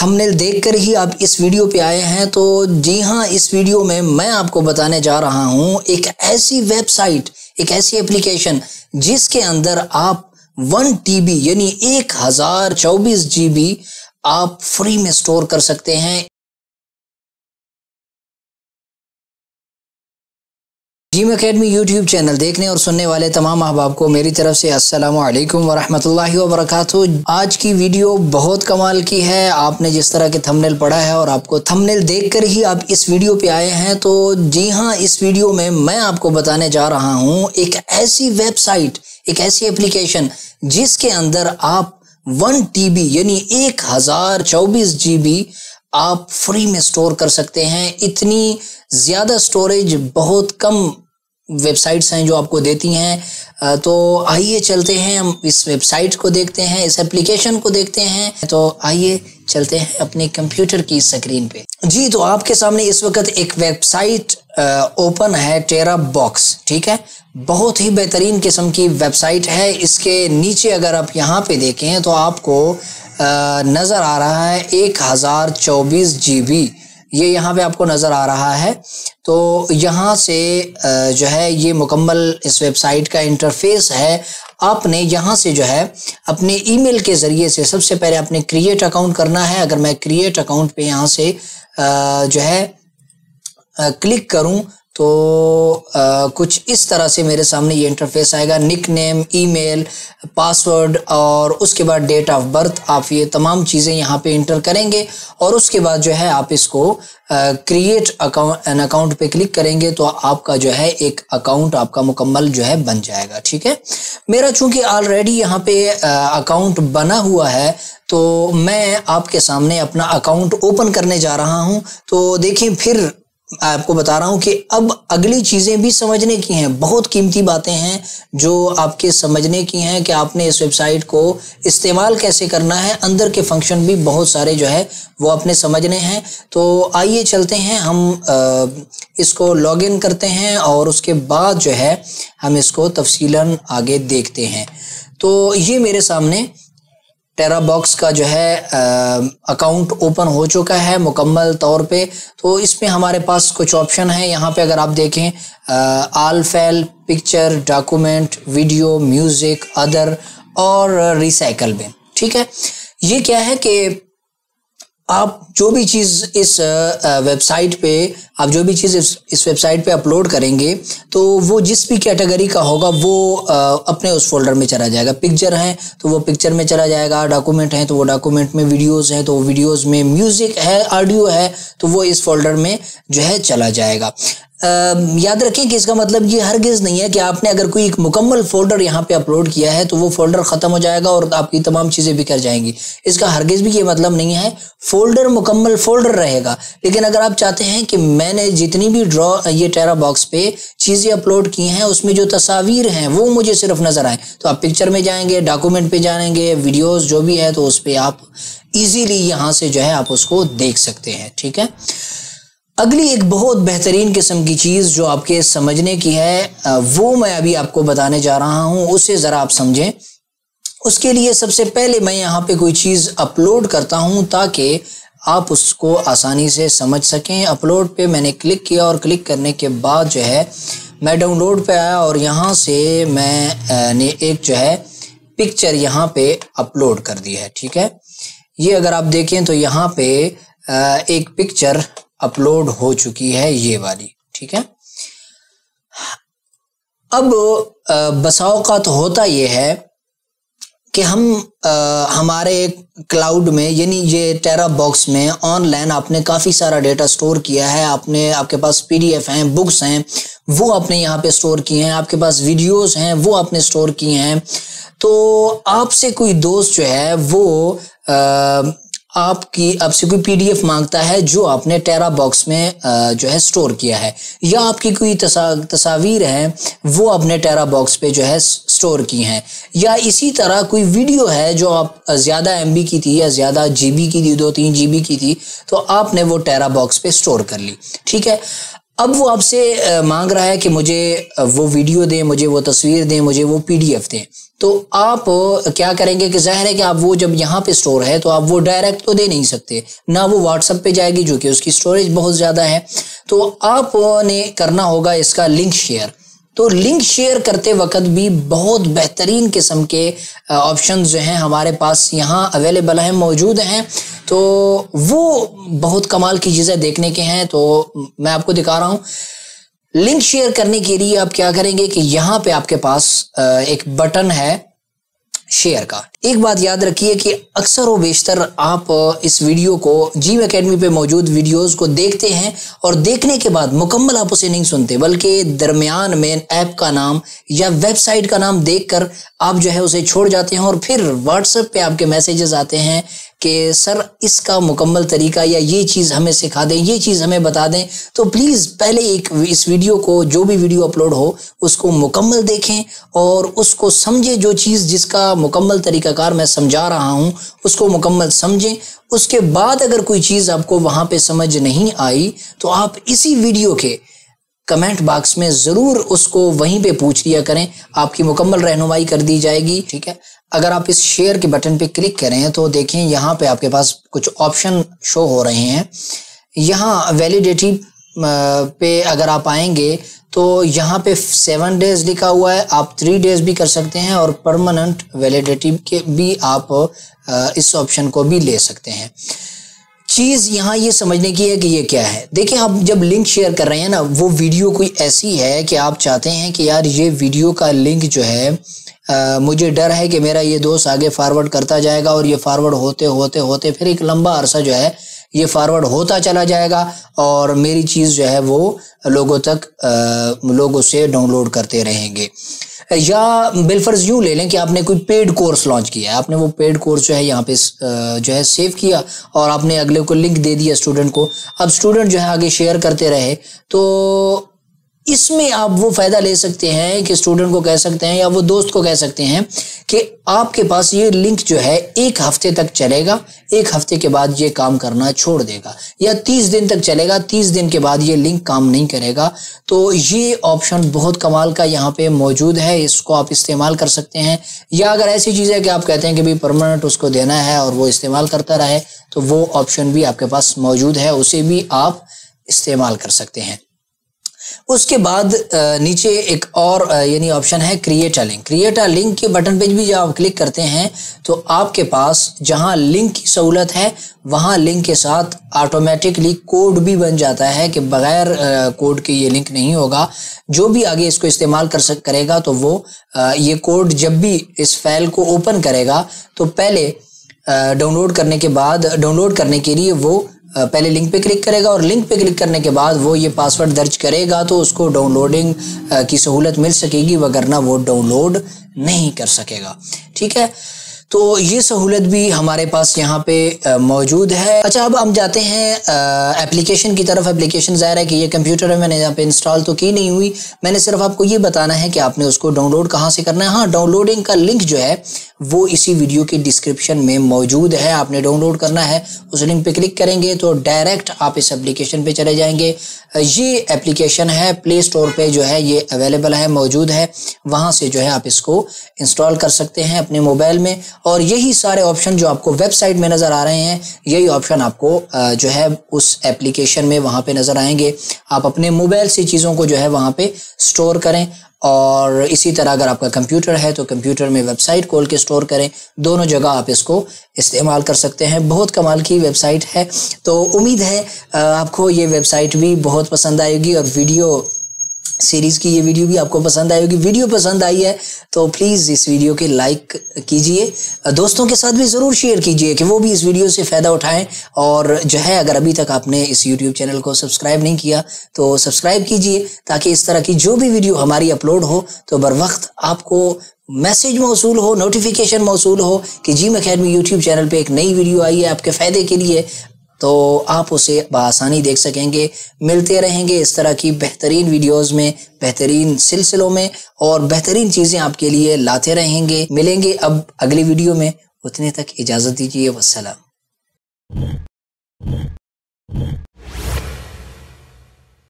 Thumbnail देखकर ही आप इस वीडियो पे आए हैं, तो जी हाँ, इस वीडियो में मैं आपको बताने जा रहा हूँ एक ऐसी वेबसाइट, एक ऐसी एप्लीकेशन जिसके अंदर आप 1 TB यानी 1024 GB आप फ्री में स्टोर कर सकते हैं। जिम अकेडमी यूट्यूब चैनल देखने और सुनने वाले तमाम अहबाब को मेरी तरफ से अस्सलामु अलैकुम वरहमतुल्लाहि वबरकातुहू। आज की वीडियो बहुत कमाल की है। आपने जिस तरह के थंबनेल पढ़ा है और आपको थंबनेल देखकर ही आप इस वीडियो पे आए हैं, तो जी हाँ, इस वीडियो में मैं आपको बताने जा रहा हूँ एक ऐसी वेबसाइट, एक ऐसी एप्लीकेशन जिसके अंदर आप 1 TB यानी 1024 GB आप फ्री में स्टोर कर सकते हैं। इतनी ज़्यादा स्टोरेज बहुत कम वेबसाइट्स हैं जो आपको देती हैं। तो आइए चलते हैं, हम इस वेबसाइट को देखते हैं, इस एप्लीकेशन को देखते हैं। तो आइए चलते हैं अपने कंप्यूटर की स्क्रीन पे। जी, तो आपके सामने इस वक्त एक वेबसाइट ओपन है, टेरा बॉक्स। ठीक है, बहुत ही बेहतरीन किस्म की वेबसाइट है। इसके नीचे अगर आप यहाँ पे देखें तो आपको नज़र आ रहा है 1024 GB, ये यहाँ पे आपको नज़र आ रहा है। तो यहाँ से जो है ये मुकम्मल इस वेबसाइट का इंटरफेस है। आपने यहाँ से जो है अपने ईमेल के ज़रिए से सबसे पहले आपने क्रिएट अकाउंट करना है। अगर मैं क्रिएट अकाउंट पे यहाँ से जो है क्लिक करूँ तो कुछ इस तरह से मेरे सामने ये इंटरफेस आएगा। निक नेम, ईमेल, पासवर्ड और उसके बाद डेट ऑफ बर्थ, आप ये तमाम चीज़ें यहाँ पे इंटर करेंगे और उसके बाद जो है आप इसको क्रिएट अकाउंट पे क्लिक करेंगे तो आपका जो है एक अकाउंट आपका मुकम्मल जो है बन जाएगा। ठीक है, मेरा चूंकि ऑलरेडी यहाँ पे अकाउंट बना हुआ है तो मैं आपके सामने अपना अकाउंट ओपन करने जा रहा हूँ। तो देखिए, फिर आपको बता रहा हूं कि अब अगली चीजें भी समझने की हैं। बहुत कीमती बातें हैं जो आपके समझने की हैं कि आपने इस वेबसाइट को इस्तेमाल कैसे करना है। अंदर के फंक्शन भी बहुत सारे जो है वो आपने समझने हैं। तो आइए चलते हैं, हम इसको लॉगिन करते हैं और उसके बाद जो है हम इसको तफसीलन आगे देखते हैं। तो ये मेरे सामने टेरा बॉक्स का जो है अकाउंट ओपन हो चुका है मुकम्मल तौर पे। तो इसमें हमारे पास कुछ ऑप्शन है। यहाँ पे अगर आप देखें all file, picture, document, video, music, other और रिसाइकल बिन। ठीक है, ये क्या है कि आप जो भी चीज़ इस वेबसाइट पे आप जो भी चीज़ इस वेबसाइट पे अपलोड करेंगे तो वो जिस भी कैटेगरी का होगा वो अपने उस फोल्डर में चला जाएगा। पिक्चर है तो वो पिक्चर में चला जाएगा, डॉक्यूमेंट है तो वो डॉक्यूमेंट में, वीडियोस हैं तो वो वीडियोस में, म्यूज़िक है, ऑडियो है तो वो इस फोल्डर में जो है चला जाएगा। याद रखें कि इसका मतलब ये हरगिज़ नहीं है कि आपने अगर कोई एक मुकम्मल फोल्डर यहाँ पे अपलोड किया है तो वो फोल्डर ख़त्म हो जाएगा और आपकी तमाम चीज़ें बिखर जाएंगी। इसका हरगिज़ भी ये मतलब नहीं है। फोल्डर मुकम्मल फोल्डर रहेगा। लेकिन अगर आप चाहते हैं कि मैंने जितनी भी ये टेरा बॉक्स पे चीज़ें अपलोड की हैं उसमें जो तस्वीर हैं वो मुझे सिर्फ नज़र आए, तो आप पिक्चर में जाएंगे, डॉक्यूमेंट पे जाएंगे, वीडियोज़ जो भी है तो उस पर आप ईजीली यहाँ से जो है आप उसको देख सकते हैं। ठीक है, अगली एक बहुत बेहतरीन किस्म की चीज़ जो आपके समझने की है वो मैं अभी आपको बताने जा रहा हूँ, उसे ज़रा आप समझें। उसके लिए सबसे पहले मैं यहाँ पे कोई चीज़ अपलोड करता हूँ ताकि आप उसको आसानी से समझ सकें। अपलोड पे मैंने क्लिक किया और क्लिक करने के बाद जो है मैं डाउनलोड पे आया और यहाँ से मैंने एक जो है पिक्चर यहाँ पे अपलोड कर दी है। ठीक है, ये अगर आप देखें तो यहाँ पे एक पिक्चर अपलोड हो चुकी है, ये वाली। ठीक है, अब बसा औक़ात होता ये है कि हम हमारे क्लाउड में यानी ये टेरा बॉक्स में ऑनलाइन आपने काफ़ी सारा डेटा स्टोर किया है। आपके पास PDF हैं, बुक्स हैं, वो आपने यहाँ पे स्टोर किए हैं, आपके पास वीडियोस हैं वो आपने स्टोर किए हैं। तो आपसे कोई दोस्त जो है वो आपसे कोई PDF मांगता है जो आपने टेरा बॉक्स में जो है स्टोर किया है, या आपकी कोई तस्वीर है वो आपने टेरा बॉक्स पे जो है स्टोर की हैं, या इसी तरह कोई वीडियो है जो आप ज़्यादा MB की थी या ज़्यादा GB की थी, 2-3 GB की थी, तो आपने वो टेरा बॉक्स पे स्टोर कर ली। ठीक है, अब वो आपसे मांग रहा है कि मुझे वो वीडियो दें, मुझे वो तस्वीर दें, मुझे वो PDF दें। तो आप क्या करेंगे कि जाहिर है कि आप वो जब यहाँ पे स्टोर है तो आप वो डायरेक्ट तो दे नहीं सकते, ना वो व्हाट्सएप पे जाएगी जो कि उसकी स्टोरेज बहुत ज़्यादा है। तो आपने करना होगा इसका लिंक शेयर। तो लिंक शेयर करते वक्त भी बहुत बेहतरीन किस्म के ऑप्शंस जो हैं हमारे पास यहाँ अवेलेबल हैं, मौजूद हैं। तो वो बहुत कमाल की चीज़ें देखने के हैं, तो मैं आपको दिखा रहा हूँ। लिंक शेयर करने के लिए आप क्या करेंगे कि यहाँ पे आपके पास एक बटन है शेयर का। एक बात याद रखिए कि अक्सर व बेशतर आप इस वीडियो को जिम एकेडमी पे मौजूद वीडियोस को देखते हैं और देखने के बाद मुकम्मल आप उसे नहीं सुनते, बल्कि दरमियान में ऐप का नाम या वेबसाइट का नाम देखकर आप जो है उसे छोड़ जाते हैं और फिर व्हाट्सएप पे आपके मैसेजेस आते हैं कि सर इसका मुकम्मल तरीका या ये चीज़ हमें सिखा दें, ये चीज़ हमें बता दें। तो प्लीज़ पहले इस वीडियो को, जो भी वीडियो अपलोड हो उसको मुकम्मल देखें और उसको समझें। जो चीज़ जिसका मुकम्मल तरीकाकार मैं समझा रहा हूँ उसको मुकम्मल समझें। उसके बाद अगर कोई चीज़ आपको वहाँ पे समझ नहीं आई तो आप इसी वीडियो के कमेंट बॉक्स में ज़रूर उसको वहीं पे पूछ लिया करें, आपकी मुकम्मल रहनुमाई कर दी जाएगी। ठीक है, अगर आप इस शेयर के बटन पे क्लिक करें तो देखें यहाँ पे आपके पास कुछ ऑप्शन शो हो रहे हैं। यहाँ वैलिडिटी पे अगर आप आएंगे तो यहाँ पे 7 डेज लिखा हुआ है, आप 3 डेज भी कर सकते हैं और परमानेंट वैलिडिटी के भी आप इस ऑप्शन को भी ले सकते हैं। चीज़ यहाँ ये समझने की है कि ये क्या है। देखिए, आप जब लिंक शेयर कर रहे हैं ना, वो वीडियो कोई ऐसी है कि आप चाहते हैं कि यार ये वीडियो का लिंक जो है मुझे डर है कि मेरा ये दोस्त आगे फॉरवर्ड करता जाएगा और ये फॉरवर्ड होते होते होते फिर एक लंबा अरसा जो है ये फॉरवर्ड होता चला जाएगा और मेरी चीज़ जो है वो लोग उसे डाउनलोड करते रहेंगे। या बिलफर्ज यूँ ले लें कि आपने कोई पेड कोर्स लॉन्च किया है, आपने वो पेड कोर्स जो है यहाँ पे जो है सेव किया और आपने अगले को लिंक दे दिया स्टूडेंट को। अब स्टूडेंट जो है आगे शेयर करते रहे, तो इसमें आप वो फ़ायदा ले सकते हैं कि स्टूडेंट को कह सकते हैं या वो दोस्त को कह सकते हैं कि आपके पास ये लिंक जो है 1 हफ्ते तक चलेगा, 1 हफ्ते के बाद ये काम करना छोड़ देगा, या 30 दिन तक चलेगा, 30 दिन के बाद ये लिंक काम नहीं करेगा। तो ये ऑप्शन बहुत कमाल का यहाँ पे मौजूद है, इसको आप इस्तेमाल कर सकते हैं। या अगर ऐसी चीज़ है कि आप कहते हैं कि भाई परमानेंट उसको देना है और वो इस्तेमाल करता रहे, तो वो ऑप्शन भी आपके पास मौजूद है, उसे भी आप इस्तेमाल कर सकते हैं। उसके बाद नीचे एक और यानी ऑप्शन है create a link. Create a link के बटन पे भी जब आप क्लिक करते हैं तो आपके पास जहां लिंक की सहूलत है वहां लिंक के साथ ऑटोमेटिकली कोड भी बन जाता है कि बगैर कोड के ये लिंक नहीं होगा। जो भी आगे इसको इस्तेमाल करेगा तो वो ये कोड जब भी इस फाइल को ओपन करेगा तो पहले डाउनलोड करने के बाद, डाउनलोड करने के लिए वो पहले लिंक पे क्लिक करेगा और लिंक पे क्लिक करने के बाद वो ये पासवर्ड दर्ज करेगा तो उसको डाउनलोडिंग की सहूलत मिल सकेगी, वगरना वो डाउनलोड नहीं कर सकेगा। ठीक है, तो ये सहूलत भी हमारे पास यहाँ पे मौजूद है। अच्छा, अब हम जाते हैं एप्लीकेशन की तरफ। एप्लीकेशन ज़ाहिर है कि ये कंप्यूटर में मैंने यहाँ पे इंस्टॉल तो की नहीं हुई, मैंने सिर्फ आपको ये बताना है कि आपने उसको डाउनलोड कहाँ से करना है। हाँ, डाउनलोडिंग का लिंक जो है वो इसी वीडियो के डिस्क्रिप्शन में मौजूद है। आपने डाउनलोड करना है, उस लिंक पे क्लिक करेंगे तो डायरेक्ट आप इस एप्लीकेशन पे चले जाएंगे। ये एप्लीकेशन है प्ले स्टोर पे जो है ये अवेलेबल है, मौजूद है, वहाँ से जो है आप इसको इंस्टॉल कर सकते हैं अपने मोबाइल में। और यही सारे ऑप्शन जो आपको वेबसाइट में नज़र आ रहे हैं, यही ऑप्शन आपको जो है उस एप्लीकेशन में वहाँ पे नज़र आएंगे। आप अपने मोबाइल से चीज़ों को जो है वहाँ पे स्टोर करें और इसी तरह अगर आपका कंप्यूटर है तो कंप्यूटर में वेबसाइट खोल के स्टोर करें। दोनों जगह आप इसको इस्तेमाल कर सकते हैं। बहुत कमाल की वेबसाइट है। तो उम्मीद है आपको ये वेबसाइट भी बहुत पसंद आएगी और वीडियो सीरीज़ की ये वीडियो भी आपको पसंद आएगी। वीडियो पसंद आई है तो प्लीज़ इस वीडियो के लाइक कीजिए, दोस्तों के साथ भी ज़रूर शेयर कीजिए कि वो भी इस वीडियो से फ़ायदा उठाएं। और जो है अगर अभी तक आपने इस YouTube चैनल को सब्सक्राइब नहीं किया तो सब्सक्राइब कीजिए, ताकि इस तरह की जो भी वीडियो हमारी अपलोड हो तो बर वक्त आपको मैसेज मौसूल हो, नोटिफिकेशन मौसूल हो कि जिम एकेडमी YouTube चैनल पे एक नई वीडियो आई है आपके फ़ायदे के लिए, तो आप उसे बआसानी देख सकेंगे। मिलते रहेंगे इस तरह की बेहतरीन वीडियोस में, बेहतरीन सिलसिलों में, और बेहतरीन चीज़ें आपके लिए लाते रहेंगे। मिलेंगे अब अगली वीडियो में, उतने तक इजाज़त दीजिए। वस्सलाम।